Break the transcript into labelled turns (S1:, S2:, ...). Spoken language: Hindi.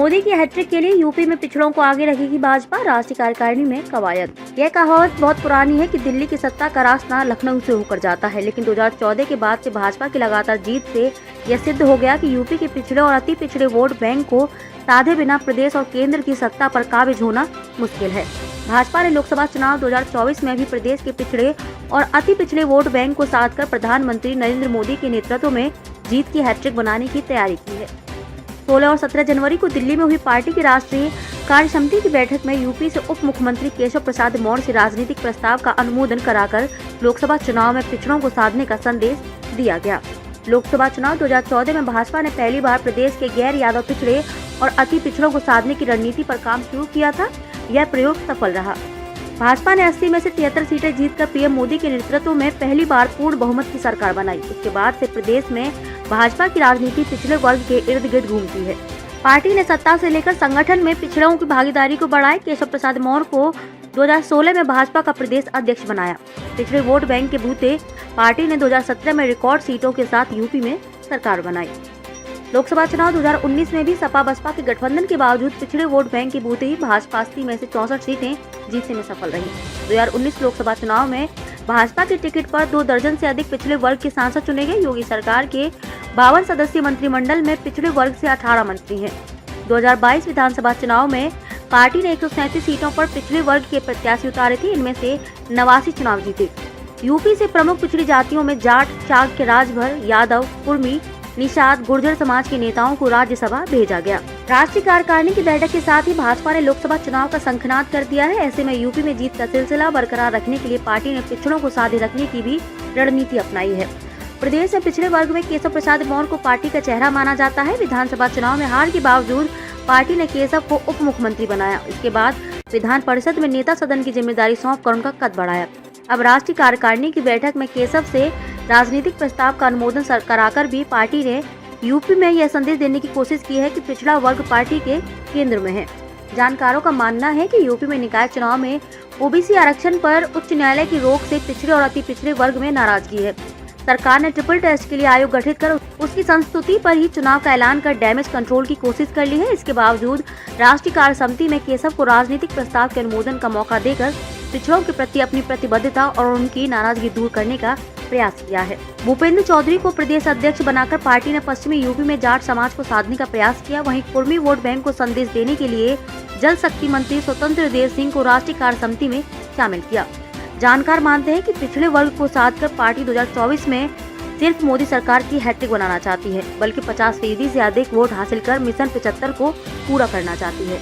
S1: मोदी की हैट्रिक के लिए यूपी में पिछड़ों को आगे रखेगी भाजपा, राष्ट्रीय कार्यकारिणी में कवायद। यह कहावत बहुत पुरानी है कि दिल्ली की सत्ता का रास्ता लखनऊ से होकर जाता है, लेकिन 2014 के बाद से भाजपा की लगातार जीत से यह सिद्ध हो गया कि यूपी के पिछड़े और अति पिछड़े वोट बैंक को साधे बिना प्रदेश और केंद्र की सत्ता पर काबिज होना मुश्किल है। भाजपा ने लोकसभा चुनाव 2024 में भी प्रदेश के पिछड़े और अति पिछड़े वोट बैंक को साधकर प्रधानमंत्री नरेंद्र मोदी के नेतृत्व में जीत की हैट्रिक बनाने की तैयारी की है। 16 और 17 जनवरी को दिल्ली में हुई पार्टी की राष्ट्रीय कार्यसमिति की बैठक में यूपी से उप मुख्यमंत्री केशव प्रसाद मौर्य से राजनीतिक प्रस्ताव का अनुमोदन कराकर लोकसभा चुनाव में पिछड़ों को साधने का संदेश दिया गया। लोकसभा चुनाव 2014 में भाजपा ने पहली बार प्रदेश के गैर यादव पिछड़े और अति पिछड़ों को साधने की रणनीति पर काम शुरू किया था। यह प्रयोग सफल रहा। भाजपा ने 80 में से 73 सीटें जीतकर पीएम मोदी के नेतृत्व में पहली बार पूर्ण बहुमत की सरकार बनाई। उसके बाद से प्रदेश में भाजपा की राजनीति पिछड़े वर्ग के इर्द गिर्द घूमती है। पार्टी ने सत्ता से लेकर संगठन में पिछड़ों की भागीदारी को बढ़ाए। केशव प्रसाद मौर्य को 2016 में भाजपा का प्रदेश अध्यक्ष बनाया। पिछड़े वोट बैंक के बूते पार्टी ने 2017 में रिकॉर्ड सीटों के साथ यूपी में सरकार बनाई। लोकसभा चुनाव 2019 में भी सपा बसपा के गठबंधन के बावजूद पिछड़े वोट बैंक के बूते ही भाजपा 80 में से 64 सीटें जीतने में सफल रही। 2019 लोकसभा चुनाव में भाजपा के टिकट पर 2 दर्जन से अधिक पिछड़े वर्ग के सांसद चुने गए। योगी सरकार के 52 सदस्यीय मंत्रिमंडल में पिछड़े वर्ग से 18 मंत्री हैं। 2022 विधानसभा चुनाव में पार्टी ने 137 सीटों पर पिछड़े वर्ग के प्रत्याशी उतारे थे। इनमें से 89 चुनाव जीते। यूपी से प्रमुख पिछड़ी जातियों में जाट, चाकच्य, राजभर, यादव, कुर्मी, निषाद, गुर्जर समाज के नेताओं को राज्यसभा भेजा गया। राष्ट्रीय कार्यकारिणी की बैठक के साथ ही भाजपा ने लोकसभा चुनाव का शंखनाद कर दिया है। ऐसे में यूपी में जीत का सिलसिला बरकरार रखने के लिए पार्टी ने पिछड़ों को साधे रखने की भी रणनीति अपनाई है। प्रदेश में पिछड़े वर्ग में केशव प्रसाद मौर्य को पार्टी का चेहरा माना जाता है। विधानसभा चुनाव में हार के बावजूद पार्टी ने केशव को उप मुख्यमंत्री बनाया। इसके बाद विधान परिषद में नेता सदन की जिम्मेदारी सौंपकर उनका कद बढ़ाया। अब राष्ट्रीय कार्यकारिणी की बैठक में केशव से राजनीतिक प्रस्ताव का अनुमोदन कराकर भी पार्टी ने यूपी में यह संदेश देने की कोशिश की है कि पिछड़ा वर्ग पार्टी के केंद्र में है। जानकारों का मानना है कि यूपी में निकाय चुनाव में ओबीसी आरक्षण पर उच्च न्यायालय की रोक से पिछड़े और अति पिछड़े वर्ग में नाराजगी है। सरकार ने ट्रिपल टेस्ट के लिए आयोग गठित कर उसकी संस्तुति पर ही चुनाव का ऐलान कर डैमेज कंट्रोल की कोशिश कर ली है। इसके बावजूद राष्ट्रीय कार्य समिति में केशव को राजनीतिक प्रस्ताव के अनुमोदन का मौका देकर पिछड़ों के प्रति अपनी प्रतिबद्धता और उनकी नाराजगी दूर करने का प्रयास किया है। भूपेंद्र चौधरी को प्रदेश अध्यक्ष बनाकर पार्टी ने पश्चिमी यूपी में जाट समाज को साधने का प्रयास किया। वहीं कुर्मी वोट बैंक को संदेश देने के लिए जल शक्ति मंत्री स्वतंत्र देव सिंह को राष्ट्रीय कार्य समिति में शामिल किया। जानकार मानते हैं कि पिछड़े वर्ग को साधकर पार्टी 2024 में सिर्फ मोदी सरकार की हैट्रिक बनाना चाहती है, बल्कि 50% से अधिक वोट हासिल कर मिशन 75 को पूरा करना चाहती है।